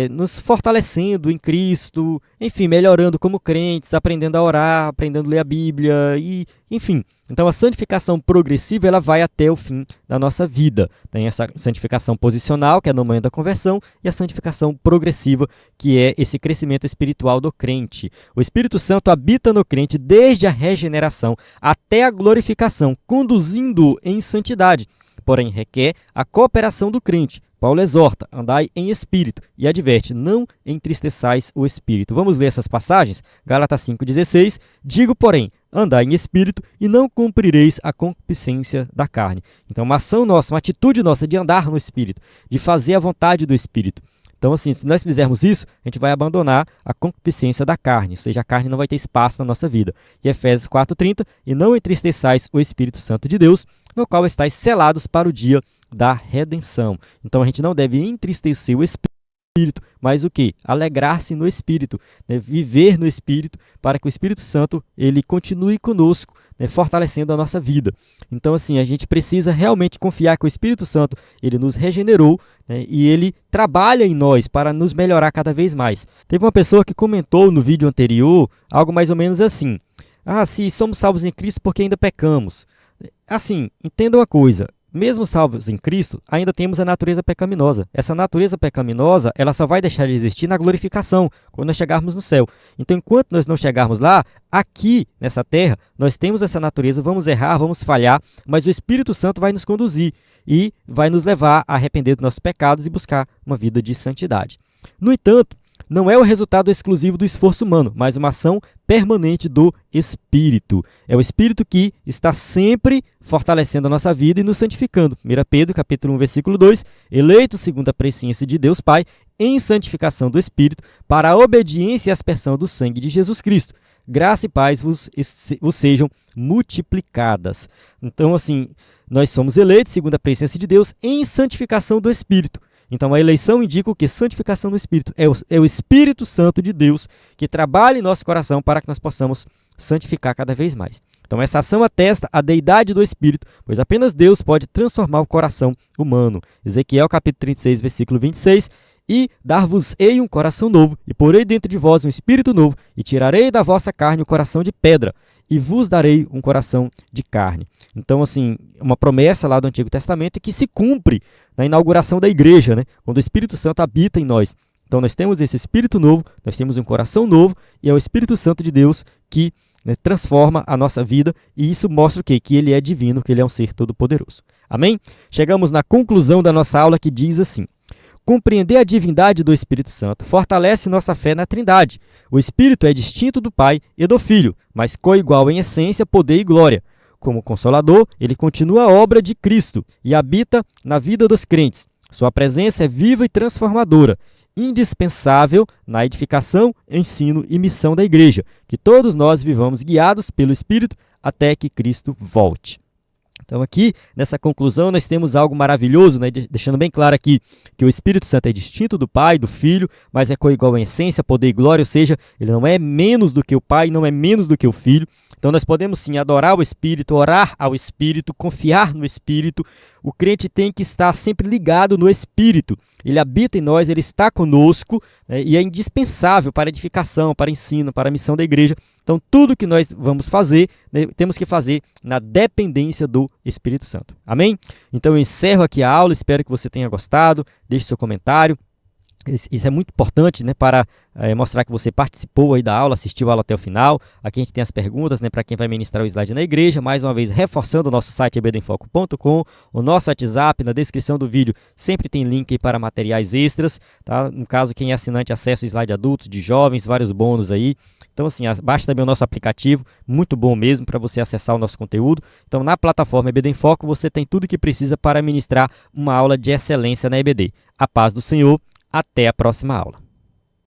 nos fortalecendo em Cristo, enfim, melhorando como crentes, aprendendo a orar, aprendendo a ler a Bíblia, e enfim. Então, a santificação progressiva ela vai até o fim da nossa vida. Tem essa santificação posicional, que é no momento da conversão, e a santificação progressiva, que é esse crescimento espiritual do crente. O Espírito Santo habita no crente desde a regeneração até a glorificação, conduzindo-o em santidade. Porém, requer a cooperação do crente. Paulo exorta, andai em espírito, e adverte, não entristeçais o espírito. Vamos ler essas passagens? Gálatas 5,16, digo, porém, andar em espírito e não cumprireis a concupiscência da carne. Então, uma ação nossa, uma atitude nossa de andar no espírito, de fazer a vontade do espírito. Então, assim, se nós fizermos isso, a gente vai abandonar a concupiscência da carne, ou seja, a carne não vai ter espaço na nossa vida. E Efésios 4:30, e não entristeçais o Espírito Santo de Deus, no qual estáis selados para o dia da redenção. Então, a gente não deve entristecer o Espírito, mas o quê? Alegrar-se no Espírito, né? Viver no Espírito, para que o Espírito Santo ele continue conosco, né? Fortalecendo a nossa vida. Então, assim, a gente precisa realmente confiar que o Espírito Santo ele nos regenerou, né? E ele trabalha em nós para nos melhorar cada vez mais. Teve uma pessoa que comentou no vídeo anterior algo mais ou menos assim: se somos salvos em Cristo porque ainda pecamos. Assim, entenda uma coisa. Mesmo salvos em Cristo, ainda temos a natureza pecaminosa. Essa natureza pecaminosa, ela só vai deixar de existir na glorificação, quando nós chegarmos no céu. Então, enquanto nós não chegarmos lá, aqui, nessa terra, nós temos essa natureza, vamos errar, vamos falhar, mas o Espírito Santo vai nos conduzir e vai nos levar a arrepender dos nossos pecados e buscar uma vida de santidade. No entanto, não é o resultado exclusivo do esforço humano, mas uma ação permanente do Espírito. É o Espírito que está sempre fortalecendo a nossa vida e nos santificando. 1 Pedro, capítulo 1, versículo 2, eleito segundo a presciência de Deus Pai, em santificação do Espírito, para a obediência e aspersão do sangue de Jesus Cristo. Graça e paz vos sejam multiplicadas. Então, assim, nós somos eleitos segundo a presciência de Deus em santificação do Espírito. Então, a eleição indica o que? Santificação do Espírito. É o Espírito Santo de Deus que trabalha em nosso coração para que nós possamos santificar cada vez mais. Então, essa ação atesta a deidade do Espírito, pois apenas Deus pode transformar o coração humano. Ezequiel, capítulo 36, versículo 26, e dar-vos-ei um coração novo, e porei dentro de vós um espírito novo, e tirarei da vossa carne o coração de pedra, e vos darei um coração de carne. Então, assim, uma promessa lá do Antigo Testamento que se cumpre na inauguração da igreja, né? Quando o Espírito Santo habita em nós. Então, nós temos esse espírito novo, nós temos um coração novo, e é o Espírito Santo de Deus que, né, transforma a nossa vida, e isso mostra o quê? Que ele é divino, que ele é um ser todo-poderoso. Amém? Chegamos na conclusão da nossa aula que diz assim: compreender a divindade do Espírito Santo fortalece nossa fé na Trindade. O Espírito é distinto do Pai e do Filho, mas coigual em essência, poder e glória. Como Consolador, ele continua a obra de Cristo e habita na vida dos crentes. Sua presença é viva e transformadora, indispensável na edificação, ensino e missão da igreja, que todos nós vivamos guiados pelo Espírito até que Cristo volte. Então aqui, nessa conclusão, nós temos algo maravilhoso, né? Deixando bem claro aqui que o Espírito Santo é distinto do Pai, do Filho, mas é coigual em essência, poder e glória, ou seja, ele não é menos do que o Pai, não é menos do que o Filho. Então nós podemos sim adorar o Espírito, orar ao Espírito, confiar no Espírito. O crente tem que estar sempre ligado no Espírito. Ele habita em nós, ele está conosco, né? E é indispensável para a edificação, para o ensino, para a missão da igreja. Então tudo que nós vamos fazer, né, temos que fazer na dependência do Espírito Santo. Amém? Então eu encerro aqui a aula, espero que você tenha gostado. Deixe seu comentário. Isso é muito importante, né, para mostrar que você participou aí da aula, assistiu a aula até o final. Aqui a gente tem as perguntas, né, para quem vai ministrar o slide na igreja. Mais uma vez, reforçando o nosso site ebdenfoco.com, o nosso WhatsApp, na descrição do vídeo sempre tem link aí para materiais extras, tá? No caso, quem é assinante, acesso ao slide adultos, de jovens, vários bônus aí. Então, assim, baixa também o nosso aplicativo, muito bom mesmo para você acessar o nosso conteúdo. Então, na plataforma EBD em Foco, você tem tudo o que precisa para ministrar uma aula de excelência na EBD. A paz do Senhor. Até a próxima aula.